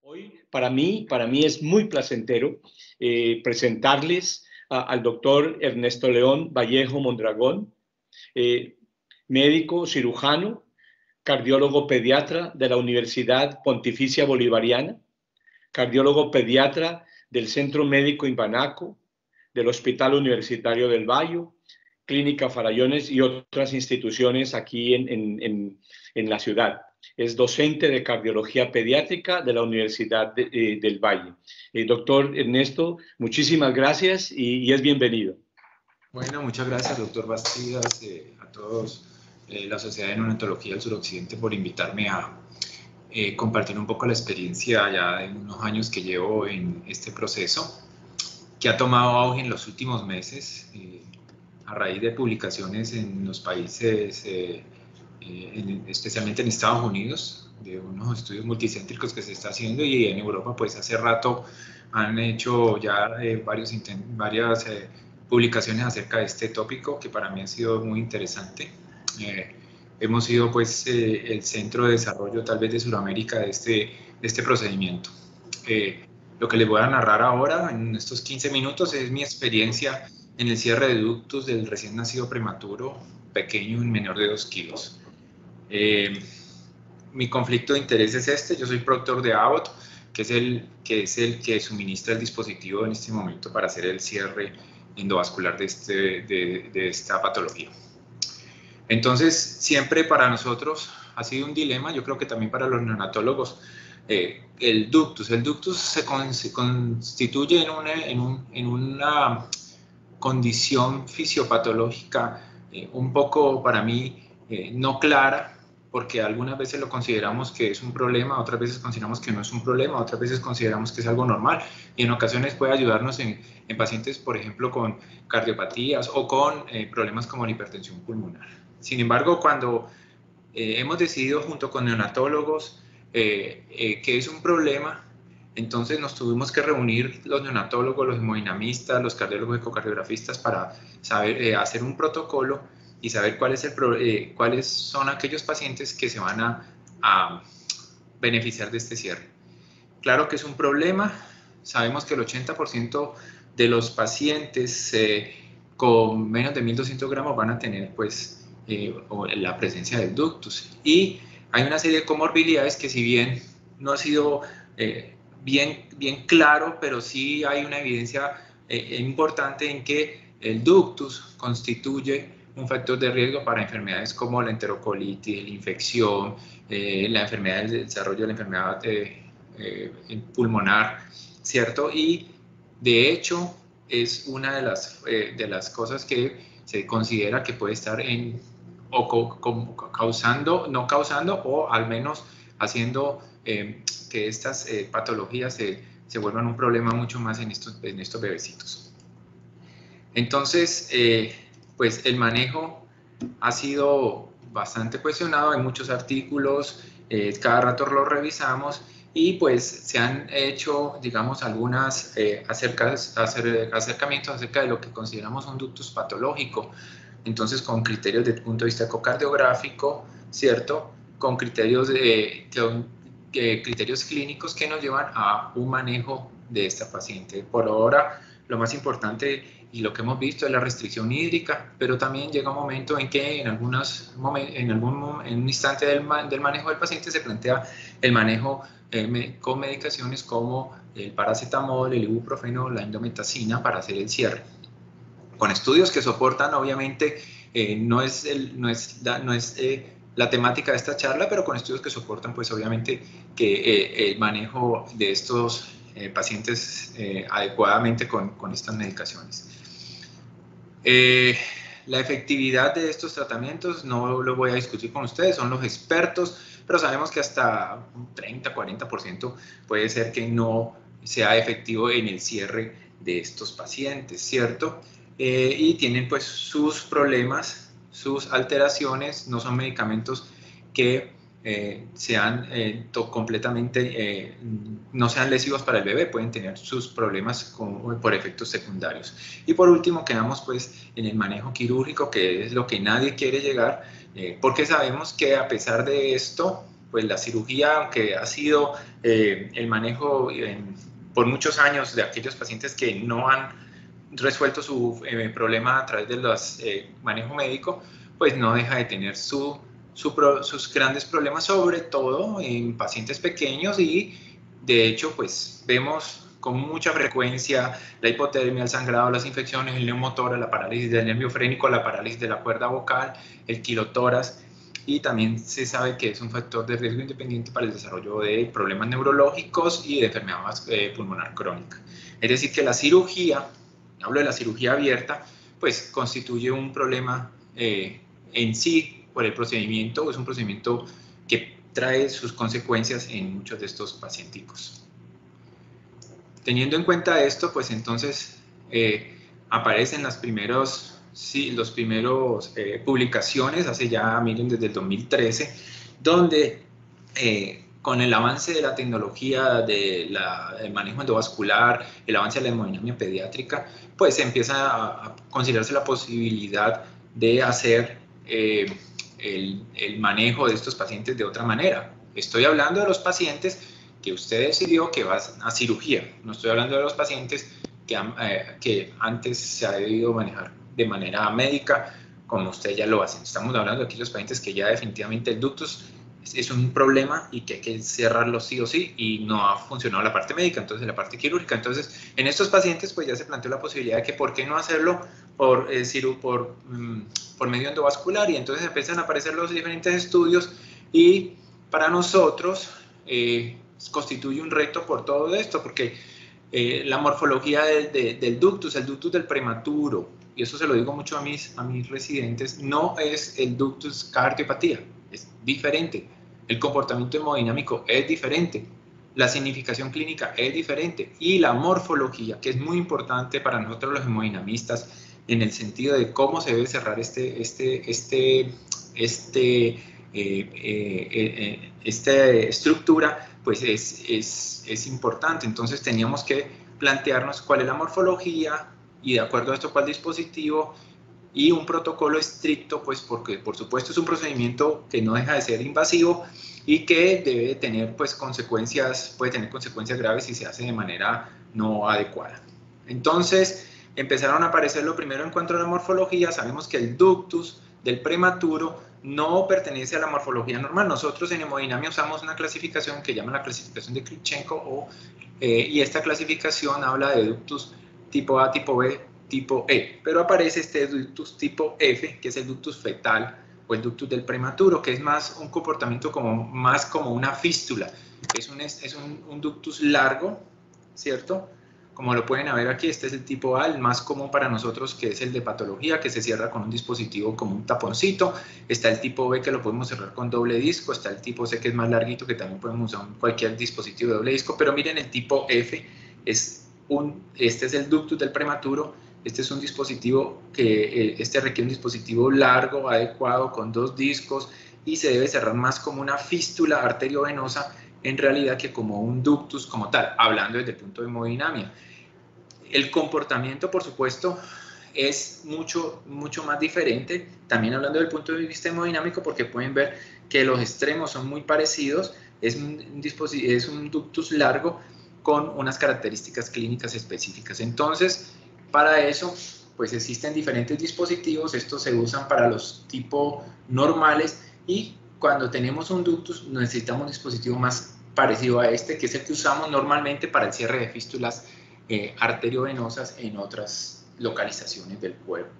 Hoy, para mí es muy placentero presentarles al doctor Ernesto León Vallejo Mondragón, eh, médico cirujano, cardiólogo pediatra de la Universidad Pontificia Bolivariana, cardiólogo pediatra del Centro Médico Imbanaco, del Hospital Universitario del Bayo, Clínica Farallones y otras instituciones aquí en la ciudad. Es docente de cardiología pediátrica de la Universidad del Valle. Doctor Ernesto, muchísimas gracias y es bienvenido. Bueno, muchas gracias, doctor Bastidas, a todos la Sociedad de Neonatología del Suroccidente por invitarme a compartir un poco la experiencia ya de unos años que llevo en este proceso, que ha tomado auge en los últimos meses a raíz de publicaciones en los países, especialmente en Estados Unidos, de unos estudios multicéntricos que se está haciendo, y en Europa pues hace rato han hecho ya varias publicaciones acerca de este tópico, que para mí ha sido muy interesante. Hemos sido pues el centro de desarrollo tal vez de Sudamérica de este procedimiento. Lo que les voy a narrar ahora en estos 15 minutos es mi experiencia en el cierre de ductus del recién nacido prematuro pequeño, menor de 2 kilos. Mi conflicto de interés es este: yo soy proctor de Abbott, que es el que suministra el dispositivo en este momento para hacer el cierre endovascular de esta patología. Entonces, siempre para nosotros ha sido un dilema, yo creo que también para los neonatólogos, el ductus. El ductus se constituye en una condición fisiopatológica un poco, para mí, no clara, porque algunas veces lo consideramos que es un problema, otras veces consideramos que no es un problema, otras veces consideramos que es algo normal, y en ocasiones puede ayudarnos en pacientes, por ejemplo, con cardiopatías o con problemas como la hipertensión pulmonar. Sin embargo, cuando hemos decidido junto con neonatólogos que es un problema, entonces nos tuvimos que reunir los neonatólogos, los hemodinamistas, los cardiólogos ecocardiografistas para saber hacer un protocolo y saber cuáles son aquellos pacientes que se van a beneficiar de este cierre. Claro que es un problema. Sabemos que el 80% de los pacientes con menos de 1.200 gramos van a tener pues la presencia del ductus, y hay una serie de comorbilidades que, si bien no ha sido bien claro, pero sí hay una evidencia importante en que el ductus constituye un factor de riesgo para enfermedades como la enterocolitis, la infección, la enfermedad del desarrollo de la enfermedad pulmonar, ¿cierto? Y de hecho es una de las cosas que se considera que puede estar no causando, o al menos haciendo que estas patologías se vuelvan un problema mucho más en estos bebecitos. Entonces, pues el manejo ha sido bastante cuestionado, hay muchos artículos, cada rato los revisamos, y pues se han hecho, digamos, algunas acercamientos acerca de lo que consideramos un ductus patológico. Entonces, con criterios desde el punto de vista ecocardiográfico, ¿cierto? Con criterios clínicos que nos llevan a un manejo de esta paciente. Por ahora, lo más importante y lo que hemos visto es la restricción hídrica, pero también llega un momento en que en un instante del manejo del paciente se plantea el manejo con medicaciones como el paracetamol, el ibuprofeno, la indometacina para hacer el cierre. Con estudios que soportan, obviamente, no es la temática de esta charla, pero con estudios que soportan, pues obviamente, que el manejo de estos pacientes adecuadamente con estas medicaciones. La efectividad de estos tratamientos no lo voy a discutir con ustedes, son los expertos, pero sabemos que hasta un 30-40% puede ser que no sea efectivo en el cierre de estos pacientes, ¿cierto? Y tienen pues sus problemas, sus alteraciones, no son medicamentos que sean completamente, no sean lesivos para el bebé, pueden tener sus problemas por efectos secundarios. Y por último quedamos pues en el manejo quirúrgico, que es lo que nadie quiere llegar, porque sabemos que a pesar de esto, pues la cirugía, aunque ha sido el manejo por muchos años de aquellos pacientes que no han resuelto su problema a través del manejo médico, pues no deja de tener sus grandes problemas, sobre todo en pacientes pequeños, y de hecho pues vemos con mucha frecuencia la hipotermia, el sangrado, las infecciones, el neumotórax, la parálisis del nervio frénico, la parálisis de la cuerda vocal, el quilotórax, y también se sabe que es un factor de riesgo independiente para el desarrollo de problemas neurológicos y de enfermedad pulmonar crónica. Es decir, que la cirugía, hablo de la cirugía abierta, pues constituye un problema en sí por el procedimiento, es un procedimiento que trae sus consecuencias en muchos de estos pacienticos. Teniendo en cuenta esto, pues entonces aparecen las primeras publicaciones, hace ya, miren, desde el 2013, donde con el avance de la tecnología del manejo endovascular, el avance de la hemodinamia pediátrica, pues empieza a considerarse la posibilidad de hacer el manejo de estos pacientes de otra manera. Estoy hablando de los pacientes que usted decidió que va a cirugía, no estoy hablando de los pacientes que antes se ha debido manejar de manera médica, como usted ya lo hace. Estamos hablando de aquellos pacientes que ya definitivamente el ductus es un problema y que hay que cerrarlo sí o sí, y no ha funcionado la parte médica, entonces la parte quirúrgica. Entonces, en estos pacientes pues ya se planteó la posibilidad de que por qué no hacerlo por medio endovascular, y entonces empiezan a aparecer los diferentes estudios, y para nosotros constituye un reto por todo esto, porque la morfología del ductus, el ductus del prematuro, y eso se lo digo mucho a mis residentes, no es el ductus cardiopatía, es diferente. El comportamiento hemodinámico es diferente, la significación clínica es diferente, y la morfología, que es muy importante para nosotros los hemodinamistas, en el sentido de cómo se debe cerrar esta estructura, pues es importante. Entonces teníamos que plantearnos cuál es la morfología, y de acuerdo a esto cuál dispositivo, y un protocolo estricto, pues porque por supuesto es un procedimiento que no deja de ser invasivo y que debe tener pues puede tener consecuencias graves si se hace de manera no adecuada. Entonces empezaron a aparecer lo primero en cuanto a la morfología. Sabemos que el ductus del prematuro no pertenece a la morfología normal. Nosotros en hemodinamia usamos una clasificación que llama la clasificación de Krivchenko, y esta clasificación habla de ductus tipo A, tipo B, tipo E, pero aparece este ductus tipo F, que es el ductus fetal o el ductus del prematuro, que es más un comportamiento más como una fístula. Es un ductus largo, ¿cierto? Como lo pueden ver aquí, este es el tipo A, el más común para nosotros, que es el de patología, que se cierra con un dispositivo como un taponcito. Está el tipo B, que lo podemos cerrar con doble disco. Está el tipo C, que es más larguito, que también podemos usar cualquier dispositivo de doble disco. Pero miren, el tipo F este es el ductus del prematuro. Este es un dispositivo requiere un dispositivo largo, adecuado, con dos discos, y se debe cerrar más como una fístula arteriovenosa en realidad que como un ductus como tal, hablando desde el punto de hemodinamia. El comportamiento, por supuesto, es mucho más diferente, también hablando del punto de vista hemodinámico, porque pueden ver que los extremos son muy parecidos. Es un ductus largo con unas características clínicas específicas. Entonces, para eso, pues existen diferentes dispositivos. Estos se usan para los tipos normales, y cuando tenemos un ductus necesitamos un dispositivo más parecido a este, que es el que usamos normalmente para el cierre de fístulas arteriovenosas en otras localizaciones del cuerpo.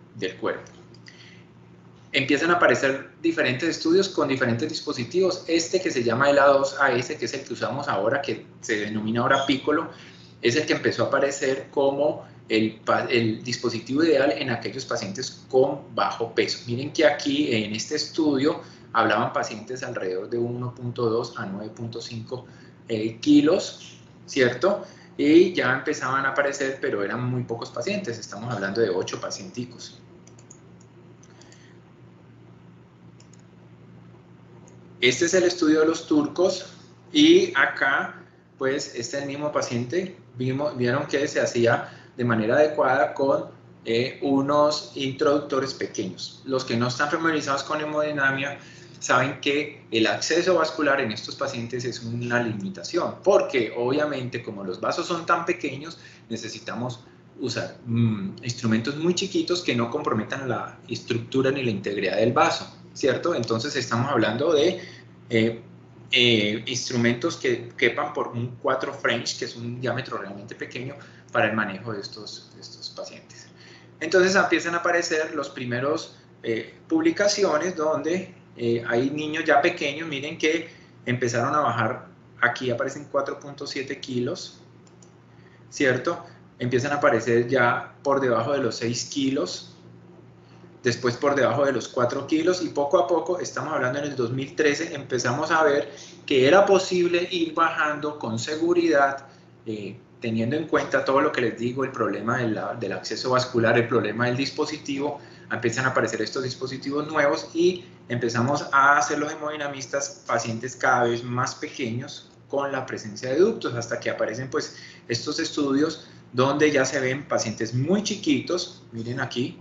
Empiezan a aparecer diferentes estudios con diferentes dispositivos. Este que se llama el A2AS, que es el que usamos ahora, que se denomina ahora Piccolo, es el que empezó a aparecer como el dispositivo ideal en aquellos pacientes con bajo peso. Miren que aquí en este estudio hablaban pacientes alrededor de 1.2 a 9.5 kilos, ¿cierto? Y ya empezaban a aparecer, pero eran muy pocos pacientes, estamos hablando de 8 pacienticos. Este es el estudio de los turcos, y acá, pues, este es el mismo paciente. Vieron que se hacía de manera adecuada con unos introductores pequeños. Los que no están familiarizados con hemodinamia saben que el acceso vascular en estos pacientes es una limitación, porque obviamente como los vasos son tan pequeños, necesitamos usar instrumentos muy chiquitos que no comprometan la estructura ni la integridad del vaso, ¿cierto? Entonces estamos hablando de instrumentos que quepan por un 4 French, que es un diámetro realmente pequeño para el manejo de estos pacientes. Entonces empiezan a aparecer los primeros publicaciones donde hay niños ya pequeños, miren que empezaron a bajar, aquí aparecen 4.7 kilos, ¿cierto? Empiezan a aparecer ya por debajo de los 6 kilos, después por debajo de los 4 kilos y poco a poco, estamos hablando en el 2013, empezamos a ver que era posible ir bajando con seguridad, teniendo en cuenta todo lo que les digo, el problema del acceso vascular, el problema del dispositivo, empiezan a aparecer estos dispositivos nuevos y empezamos a hacer los hemodinamistas pacientes cada vez más pequeños con la presencia de ductos, hasta que aparecen pues estos estudios donde ya se ven pacientes muy chiquitos, miren aquí,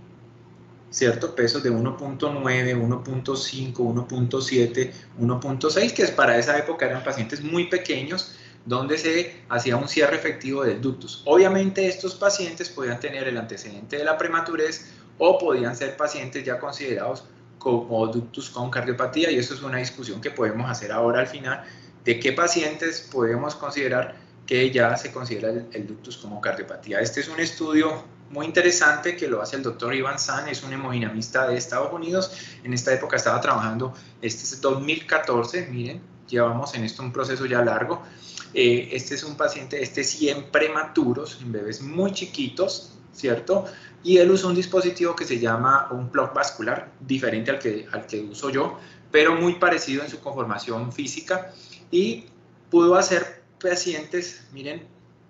¿cierto? Pesos de 1.9, 1.5, 1.7, 1.6, que para esa época eran pacientes muy pequeños, donde se hacía un cierre efectivo del ductus. Obviamente estos pacientes podían tener el antecedente de la prematurez o podían ser pacientes ya considerados como ductus con cardiopatía, y eso es una discusión que podemos hacer ahora al final, de qué pacientes podemos considerar que ya se considera el ductus como cardiopatía. Este es un estudio muy interesante que lo hace el doctor Ivan San, es un hemodinamista de Estados Unidos, en esta época estaba trabajando, este es 2014, miren, llevamos en esto un proceso ya largo. Este es un paciente, sí en prematuros, en bebés muy chiquitos, ¿cierto? Y él usa un dispositivo que se llama un plug vascular, diferente al que uso yo, pero muy parecido en su conformación física, y pudo hacer pacientes, miren,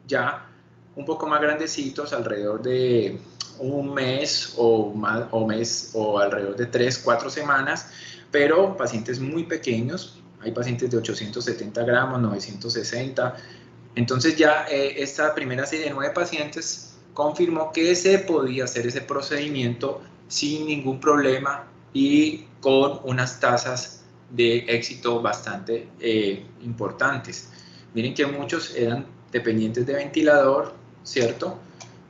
ya un poco más grandecitos, alrededor de un mes o alrededor de 3-4 semanas, pero pacientes muy pequeños. Hay pacientes de 870 gramos, 960. Entonces ya esta primera serie de 9 pacientes confirmó que se podía hacer ese procedimiento sin ningún problema y con unas tasas de éxito bastante importantes. Miren que muchos eran dependientes de ventilador, ¿cierto?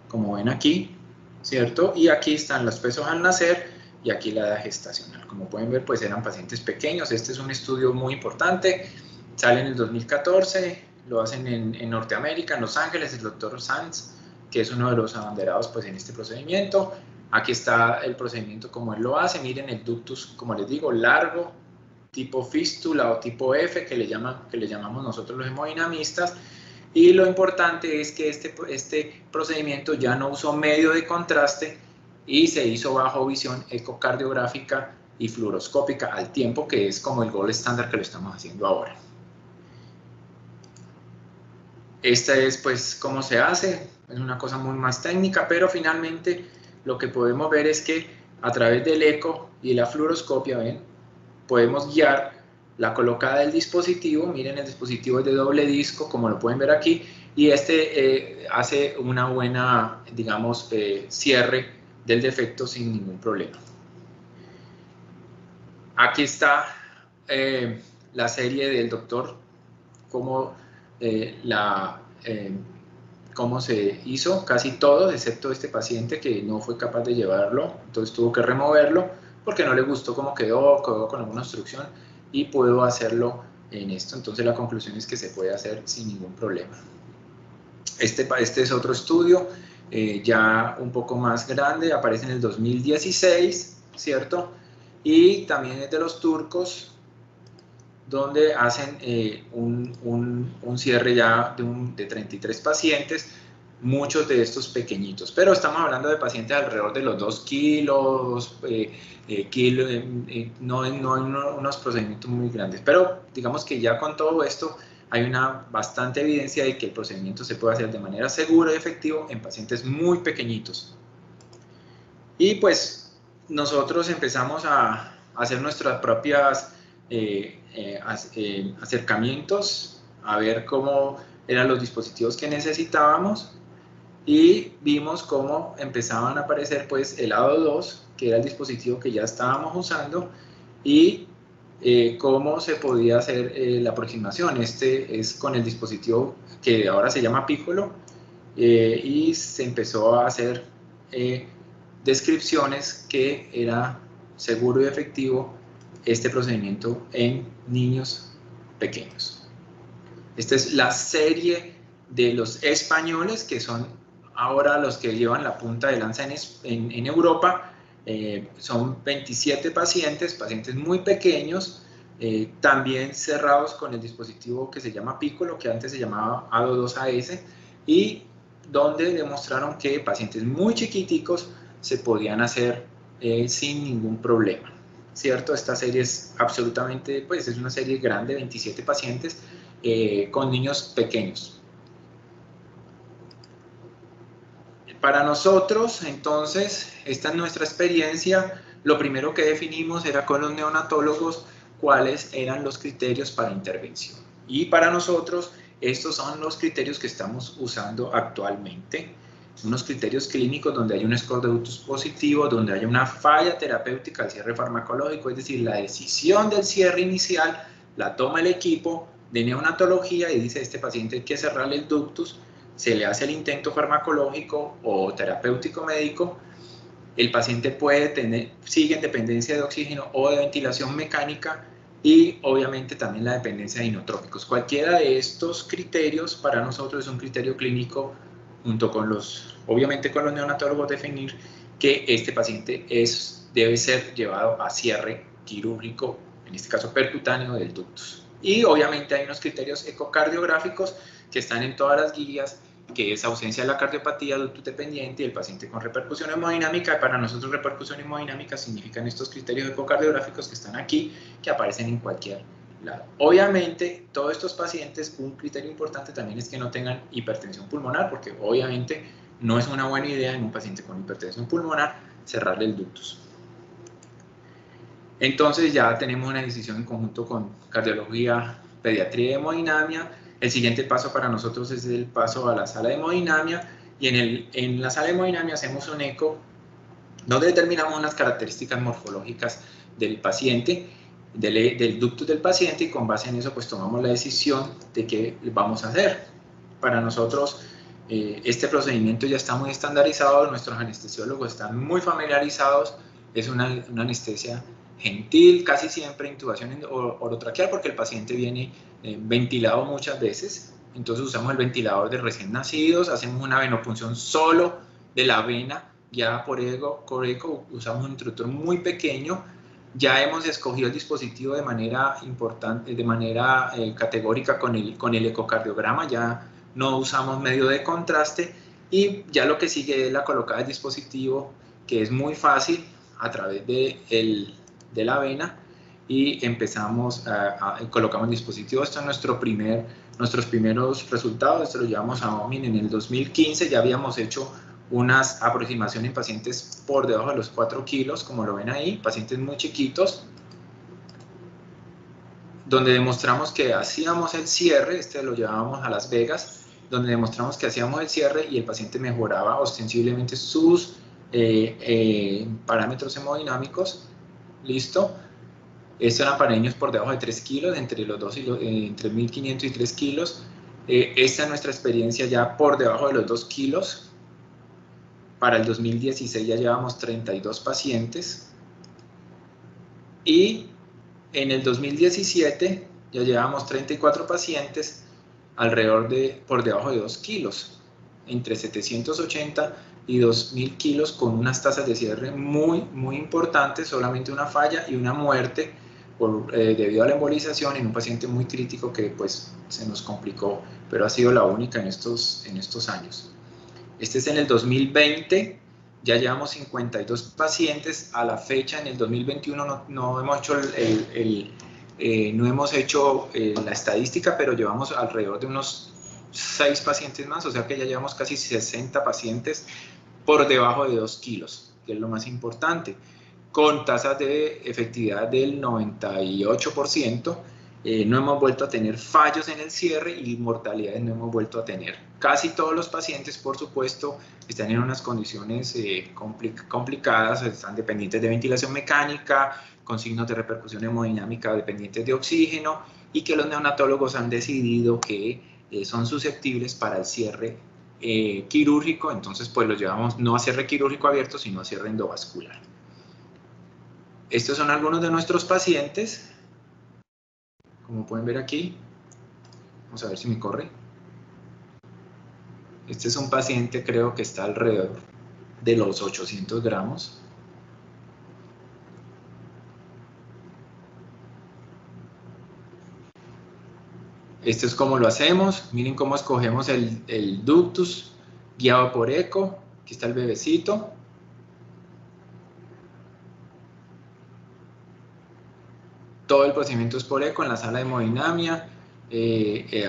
Como ven aquí, ¿cierto? Y aquí están los pesos al nacer y aquí la edad gestacional. Como pueden ver, pues eran pacientes pequeños. Este es un estudio muy importante, sale en el 2014, lo hacen en Norteamérica, en Los Ángeles, el doctor Sanz, que es uno de los abanderados pues, en este procedimiento. Aquí está el procedimiento como él lo hace. Miren el ductus, como les digo, largo, tipo fístula o tipo F, que le llamamos nosotros los hemodinamistas. Y lo importante es que este procedimiento ya no usó medio de contraste y se hizo bajo visión ecocardiográfica y fluoroscópica al tiempo, que es como el gold estándar que lo estamos haciendo ahora. Esta es pues cómo se hace, es una cosa muy más técnica, pero finalmente lo que podemos ver es que a través del eco y la fluoroscopia, ven, podemos guiar la colocada del dispositivo. Miren, el dispositivo es de doble disco, como lo pueden ver aquí, y hace una buena, digamos, cierre del defecto sin ningún problema. Aquí está la serie del doctor, cómo se hizo, casi todo, excepto este paciente que no fue capaz de llevarlo, entonces tuvo que removerlo porque no le gustó cómo quedó con alguna obstrucción, y puedo hacerlo en esto. Entonces la conclusión es que se puede hacer sin ningún problema. Este es otro estudio, ya un poco más grande, aparece en el 2016, ¿cierto? Y también es de los turcos, donde hacen un cierre ya de 33 pacientes, muchos de estos pequeñitos, pero estamos hablando de pacientes alrededor de los 2 kilos, no unos procedimientos muy grandes, pero digamos que ya con todo esto hay una bastante evidencia de que el procedimiento se puede hacer de manera segura y efectiva en pacientes muy pequeñitos. Y pues nosotros empezamos a hacer nuestras propias acercamientos, a ver cómo eran los dispositivos que necesitábamos, y vimos cómo empezaban a aparecer pues el ADO2, que era el dispositivo que ya estábamos usando, y ¿Cómo se podía hacer la aproximación? Este es con el dispositivo que ahora se llama Piccolo, y se empezó a hacer descripciones que era seguro y efectivo este procedimiento en niños pequeños. Esta es la serie de los españoles, que son ahora los que llevan la punta de lanza en Europa. Son 27 pacientes muy pequeños, también cerrados con el dispositivo que se llama Piccolo, que antes se llamaba ADO2AS, y donde demostraron que pacientes muy chiquiticos se podían hacer sin ningún problema, ¿cierto? Esta serie es absolutamente, pues es una serie grande, 27 pacientes con niños pequeños. Para nosotros, entonces, esta es nuestra experiencia. Lo primero que definimos era con los neonatólogos cuáles eran los criterios para intervención. Y para nosotros, estos son los criterios que estamos usando actualmente. Unos criterios clínicos donde hay un score de ductus positivo, donde hay una falla terapéutica al cierre farmacológico, es decir, la decisión del cierre inicial la toma el equipo de neonatología y dice: este paciente hay que cerrarle el ductus, se le hace el intento farmacológico o terapéutico médico, el paciente sigue en dependencia de oxígeno o de ventilación mecánica, y obviamente también la dependencia de inotrópicos. Cualquiera de estos criterios para nosotros es un criterio clínico, junto con obviamente con los neonatólogos, definir que este paciente debe ser llevado a cierre quirúrgico, en este caso percutáneo, del ductus. Y obviamente hay unos criterios ecocardiográficos que están en todas las guías, que es ausencia de la cardiopatía, ductus dependiente y el paciente con repercusión hemodinámica. Para nosotros repercusión hemodinámica significan estos criterios ecocardiográficos que están aquí, que aparecen en cualquier lado. Obviamente, todos estos pacientes, un criterio importante también es que no tengan hipertensión pulmonar, porque obviamente no es una buena idea en un paciente con hipertensión pulmonar cerrarle el ductus. Entonces ya tenemos una decisión en conjunto con cardiología, pediatría y hemodinamia. El siguiente paso para nosotros es el paso a la sala de hemodinamia, y en la sala de hemodinamia hacemos un eco donde determinamos unas características morfológicas del paciente, del ductus del paciente, y con base en eso pues tomamos la decisión de qué vamos a hacer. Para nosotros este procedimiento ya está muy estandarizado, nuestros anestesiólogos están muy familiarizados, es una anestesia gentil, casi siempre intubación orotraqueal, porque el paciente viene ventilado muchas veces. Entonces usamos el ventilador de recién nacidos, hacemos una venopunción solo de la vena guiada por eco, usamos un interruptor muy pequeño. Ya hemos escogido el dispositivo de manera importante, de manera categórica con el ecocardiograma, ya no usamos medio de contraste, y ya lo que sigue es la colocada del dispositivo, que es muy fácil a través de la vena, y empezamos colocamos el dispositivo. Esto es nuestros primeros resultados. Esto lo llevamos a OMIN en el 2015. Ya habíamos hecho unas aproximaciones en pacientes por debajo de los 4 kilos, como lo ven ahí, pacientes muy chiquitos, donde demostramos que hacíamos el cierre. Este lo llevábamos a Las Vegas, donde demostramos que hacíamos el cierre y el paciente mejoraba ostensiblemente sus parámetros hemodinámicos. Listo. Estos eran para niños por debajo de 3 kilos, entre 1.500 y 3 kilos. Esta es nuestra experiencia ya por debajo de los 2 kilos. Para el 2016 ya llevamos 32 pacientes. Y en el 2017 ya llevamos 34 pacientes por debajo de 2 kilos, entre 780 y 2.000 kilos, con unas tasas de cierre muy importantes, solamente una falla y una muerte debido a la embolización en un paciente muy crítico que pues se nos complicó, pero ha sido la única en estos años. Este es en el 2020, ya llevamos 52 pacientes. A la fecha, en el 2021 no hemos hecho la estadística, pero llevamos alrededor de unos 6 pacientes más, o sea que ya llevamos casi 60 pacientes por debajo de 2 kilos, que es lo más importante, con tasas de efectividad del 98%, No hemos vuelto a tener fallos en el cierre y mortalidades no hemos vuelto a tener. Casi todos los pacientes, por supuesto, están en unas condiciones complicadas, están dependientes de ventilación mecánica, con signos de repercusión hemodinámica dependientes de oxígeno, y que los neonatólogos han decidido que son susceptibles para el cierre quirúrgico, entonces pues los llevamos no a cierre quirúrgico abierto, sino a cierre endovascular. Estos son algunos de nuestros pacientes. Como pueden ver aquí, vamos a ver si me corre. Este es un paciente, creo que está alrededor de los 800 gramos. Esto es como lo hacemos. Miren cómo escogemos el ductus guiado por eco. Aquí está el bebecito. Todo el procedimiento es por eco en la sala de hemodinamia.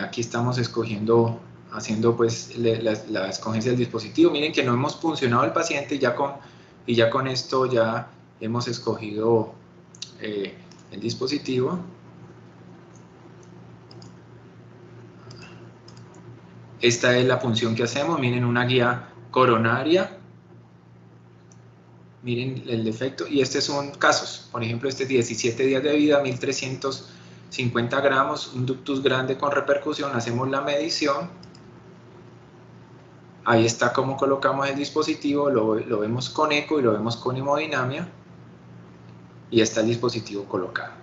Aquí estamos escogiendo, haciendo pues la escogencia del dispositivo. Miren que no hemos puncionado el paciente y ya con esto ya hemos escogido el dispositivo. Esta es la punción que hacemos. Miren, una guía coronaria. Miren el defecto, y estos son casos, por ejemplo, este es 17 días de vida, 1350 gramos, un ductus grande con repercusión, hacemos la medición, ahí está cómo colocamos el dispositivo, lo vemos con eco y lo vemos con hemodinamia, y está el dispositivo colocado.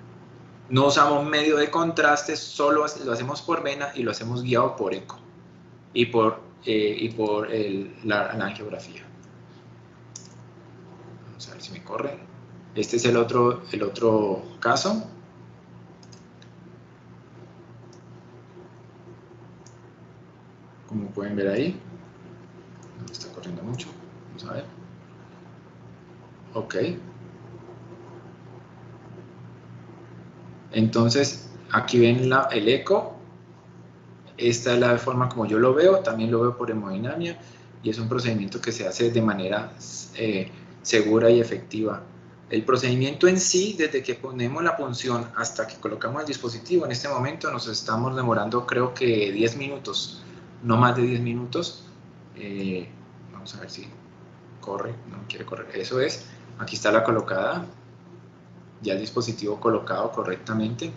No usamos medio de contraste, solo lo hacemos por vena y lo hacemos guiado por eco y por la angiografía. Vamos a ver si me corre. Este es el otro caso. Como pueden ver ahí. No está corriendo mucho. Vamos a ver. Ok. Entonces, aquí ven el eco. Esta es la forma como yo lo veo. También lo veo por hemodinamia. Y es un procedimiento que se hace de manera segura y efectiva. El procedimiento en sí, desde que ponemos la punción hasta que colocamos el dispositivo, en este momento nos estamos demorando creo que 10 minutos, no más de 10 minutos. Vamos a ver si corre, no quiere correr, eso es. Aquí está la colocada, ya el dispositivo colocado correctamente.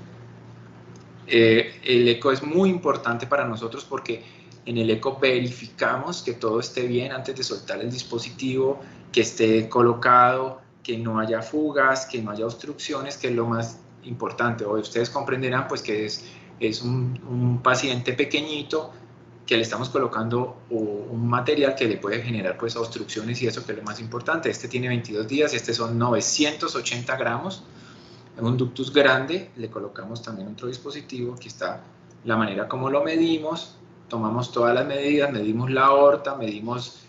El eco es muy importante para nosotros porque en el eco verificamos que todo esté bien antes de soltar el dispositivo, que esté colocado, que no haya fugas, que no haya obstrucciones, que es lo más importante. Hoy ustedes comprenderán pues que es un paciente pequeñito que le estamos colocando un material que le puede generar pues obstrucciones, y eso que es lo más importante. Este tiene 22 días, este son 980 gramos. En un ductus grande le colocamos también otro dispositivo. Aquí está la manera como lo medimos. Tomamos todas las medidas, medimos la aorta, medimos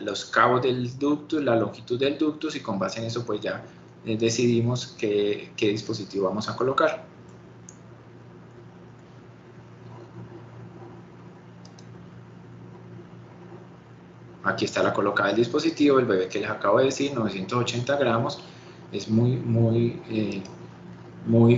los cabos del ductus, la longitud del ductus, y con base en eso pues ya decidimos qué dispositivo vamos a colocar. Aquí está la colocada del dispositivo, el bebé que les acabo de decir, 980 gramos. Es muy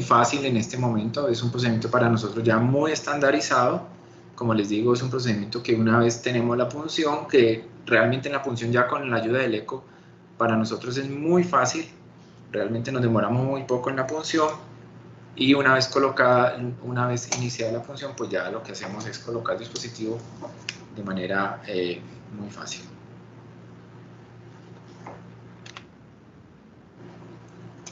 fácil en este momento, es un procedimiento para nosotros ya muy estandarizado. Como les digo, es un procedimiento que una vez tenemos la punción, que realmente en la punción ya con la ayuda del eco, para nosotros es muy fácil, realmente nos demoramos muy poco en la punción, y una vez colocada, una vez iniciada la punción, pues ya lo que hacemos es colocar el dispositivo de manera muy fácil.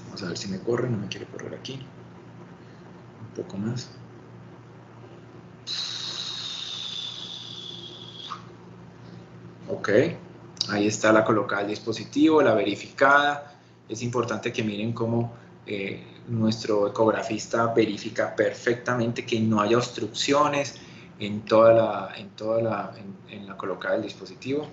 Vamos a ver si me corre, no me quiere correr aquí. Un poco más. Ok, ahí está la colocada del dispositivo, la verificada. Es importante que miren cómo nuestro ecografista verifica perfectamente que no haya obstrucciones en la colocada del dispositivo.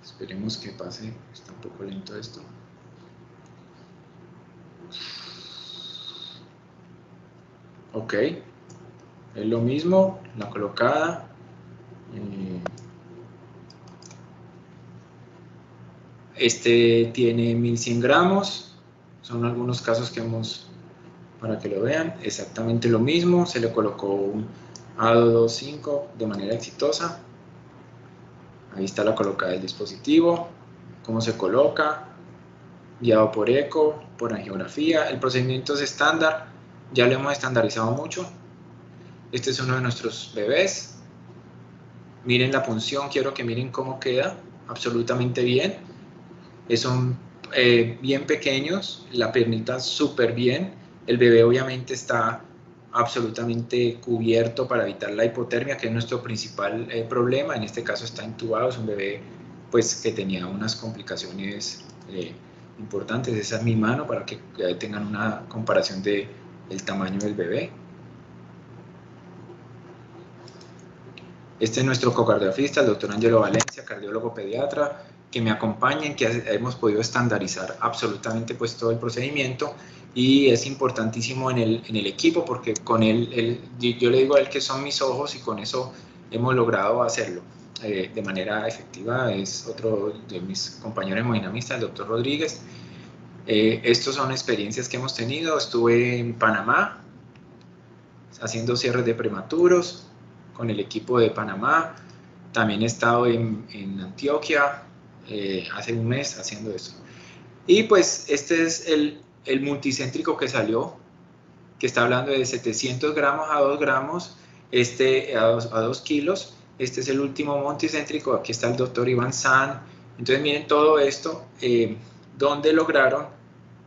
Esperemos que pase, está un poco lento esto. Ok, es lo mismo, la colocada. Este tiene 1100 gramos, son algunos casos que hemos, para que lo vean, exactamente lo mismo, se le colocó un ADO2.5 de manera exitosa. Ahí está la colocada del dispositivo, cómo se coloca, guiado por eco, por angiografía. El procedimiento es estándar, ya lo hemos estandarizado mucho. Este es uno de nuestros bebés. Miren la punción, quiero que miren cómo queda, absolutamente bien. Son bien pequeños, la piernita súper bien. El bebé obviamente está absolutamente cubierto para evitar la hipotermia, que es nuestro principal problema. En este caso está intubado, es un bebé pues, que tenía unas complicaciones importantes. Esa es mi mano para que tengan una comparación del tamaño del bebé. Este es nuestro ecocardiografista, el doctor Angelo Valencia, cardiólogo pediatra, que me acompañen, que hemos podido estandarizar absolutamente pues, todo el procedimiento, y es importantísimo en el equipo porque con él, yo le digo a él que son mis ojos, y con eso hemos logrado hacerlo de manera efectiva. Es otro de mis compañeros hemodinamistas, el doctor Rodríguez. Estas son experiencias que hemos tenido. Estuve en Panamá haciendo cierres de prematuros con el equipo de Panamá. También he estado en Antioquia hace un mes haciendo eso. Y pues este es el multicéntrico que salió, que está hablando de 700 gramos a 2 gramos, a 2 kilos. Este es el último multicéntrico. Aquí está el doctor Iván San. Entonces miren todo esto, donde lograron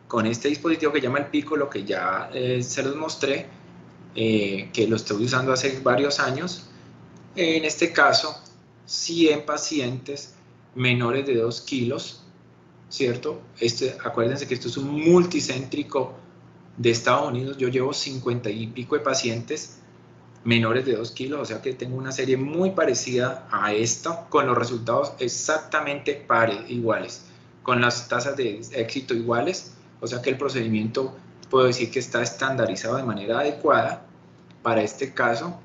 con este dispositivo que llama el Piccolo, que ya se los mostré, que lo estoy usando hace varios años. En este caso, 100 pacientes menores de 2 kilos, ¿cierto? Acuérdense que esto es un multicéntrico de Estados Unidos. Yo llevo 50 y pico de pacientes menores de 2 kilos, o sea que tengo una serie muy parecida a esta, con los resultados exactamente iguales, con las tasas de éxito iguales, o sea que el procedimiento puedo decir que está estandarizado de manera adecuada. Para este caso,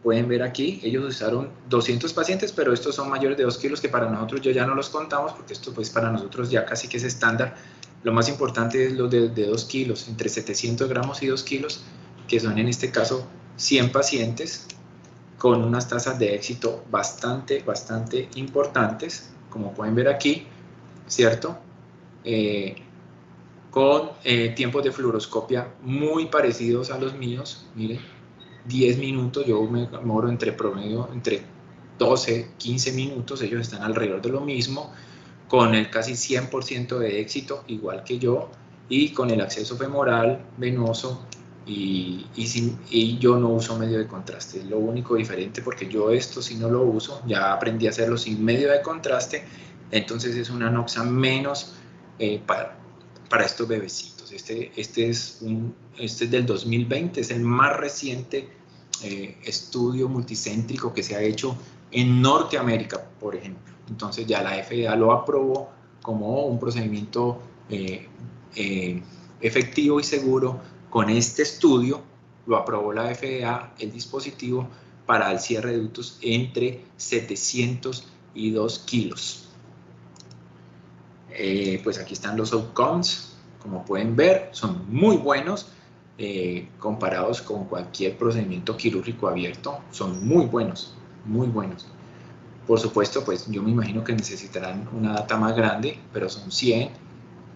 pueden ver aquí, ellos usaron 200 pacientes, pero estos son mayores de 2 kilos, que para nosotros ya no los contamos, porque esto pues para nosotros ya casi que es estándar. Lo más importante es los de 2 kilos, entre 700 gramos y 2 kilos, que son en este caso 100 pacientes, con unas tasas de éxito bastante importantes, como pueden ver aquí, ¿cierto? Con tiempos de fluoroscopia muy parecidos a los míos. Miren, 10 minutos, yo me demoro entre 12, 15 minutos, ellos están alrededor de lo mismo, con el casi 100% de éxito, igual que yo, y con el acceso femoral, venoso, y yo no uso medio de contraste. Es lo único diferente, porque yo esto sí no lo uso, ya aprendí a hacerlo sin medio de contraste, entonces es una anoxa menos para estos bebecitos. Este es del 2020, es el más reciente estudio multicéntrico que se ha hecho en Norteamérica, por ejemplo. Entonces ya la FDA lo aprobó como un procedimiento efectivo y seguro. Con este estudio lo aprobó la FDA, el dispositivo para el cierre de ductos entre 700 y 2 kilos. Pues aquí están los outcomes, como pueden ver, son muy buenos comparados con cualquier procedimiento quirúrgico abierto. Son muy buenos, muy buenos. Por supuesto, pues yo me imagino que necesitarán una data más grande, pero son 100,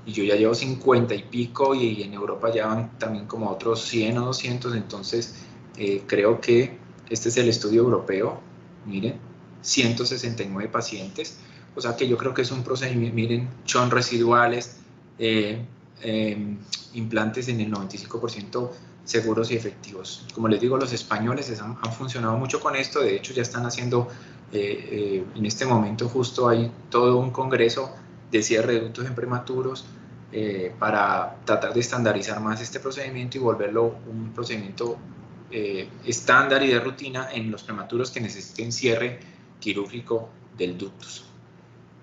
y yo ya llevo 50 y pico, y en Europa ya van también como otros 100 o 200, entonces creo que este es el estudio europeo. Miren, 169 pacientes, o sea que yo creo que es un procedimiento. Miren, son residuales, implantes en el 95% seguros y efectivos. Como les digo, los españoles han funcionado mucho con esto. De hecho ya están haciendo, en este momento justo hay todo un congreso de cierre de ductos en prematuros para tratar de estandarizar más este procedimiento y volverlo un procedimiento estándar y de rutina en los prematuros que necesiten cierre quirúrgico del ductus.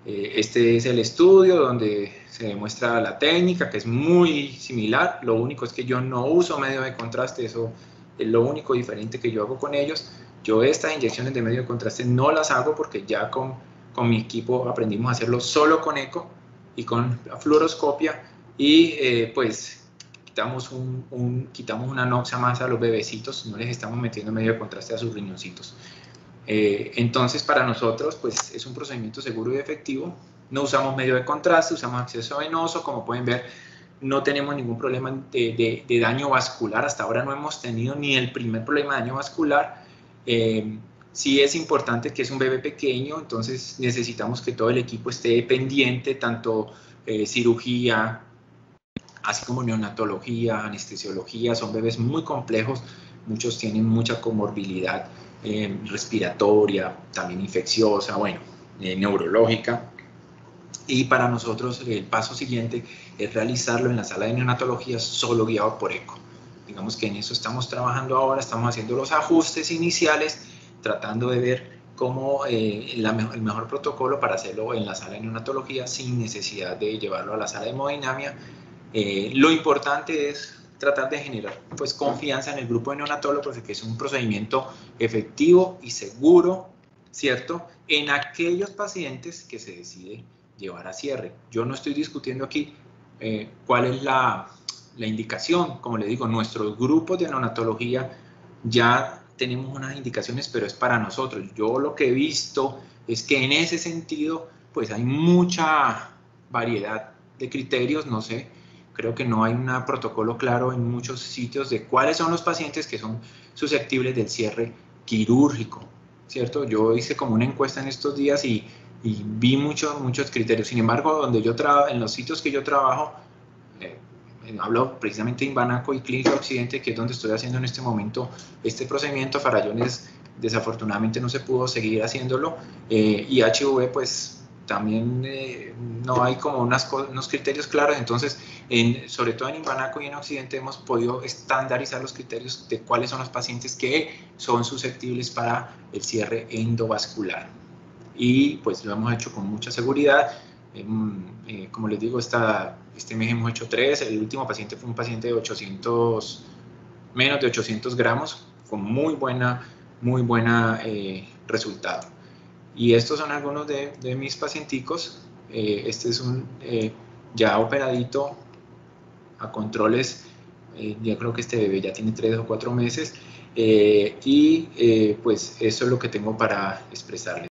Este es el estudio donde se demuestra la técnica, que es muy similar. Lo único es que yo no uso medio de contraste, eso es lo único diferente que yo hago con ellos. Yo estas inyecciones de medio de contraste no las hago, porque ya con con mi equipo aprendimos a hacerlo solo con eco y con fluoroscopia, y pues quitamos una noxa más a los bebecitos, no les estamos metiendo medio de contraste a sus riñoncitos. Entonces, para nosotros, pues es un procedimiento seguro y efectivo. No usamos medio de contraste, usamos acceso venoso. Como pueden ver, no tenemos ningún problema de daño vascular. Hasta ahora no hemos tenido ni el primer problema de daño vascular. Sí es importante que es un bebé pequeño, entonces necesitamos que todo el equipo esté pendiente, tanto cirugía, así como neonatología, anestesiología. Son bebés muy complejos, muchos tienen mucha comorbilidad respiratoria, también infecciosa, bueno, neurológica. Y para nosotros el paso siguiente es realizarlo en la sala de neonatología solo guiado por eco. Digamos que en eso estamos trabajando ahora, estamos haciendo los ajustes iniciales, tratando de ver cómo el mejor protocolo para hacerlo en la sala de neonatología sin necesidad de llevarlo a la sala de hemodinamia. Lo importante es tratar de generar pues confianza en el grupo de neonatólogos de que es un procedimiento efectivo y seguro, ¿cierto? En aquellos pacientes que se decide llevar a cierre. Yo no estoy discutiendo aquí cuál es la indicación. Como le digo, nuestros grupos de neonatología ya tenemos unas indicaciones, pero es para nosotros. Yo lo que he visto es que en ese sentido pues hay mucha variedad de criterios, no sé. Creo que no hay un protocolo claro en muchos sitios de cuáles son los pacientes que son susceptibles del cierre quirúrgico, ¿cierto? Yo hice como una encuesta en estos días y vi muchos criterios. Sin embargo, en los sitios que yo trabajo, hablo precisamente de Imbanaco y Clínica Occidente, que es donde estoy haciendo en este momento este procedimiento. Farallones, desafortunadamente no se pudo seguir haciéndolo, y HV pues también no hay como unos criterios claros. Entonces, sobre todo en Imbanaco y en Occidente hemos podido estandarizar los criterios de cuáles son los pacientes que son susceptibles para el cierre endovascular. Y pues lo hemos hecho con mucha seguridad. Como les digo, este mes hemos hecho 3. El último paciente fue un paciente de menos de 800 gramos, con muy buena resultado. Y estos son algunos de mis pacienticos. Este es un ya operadito a controles. Yo creo que este bebé ya tiene 3 o 4 meses. Pues eso es lo que tengo para expresarles.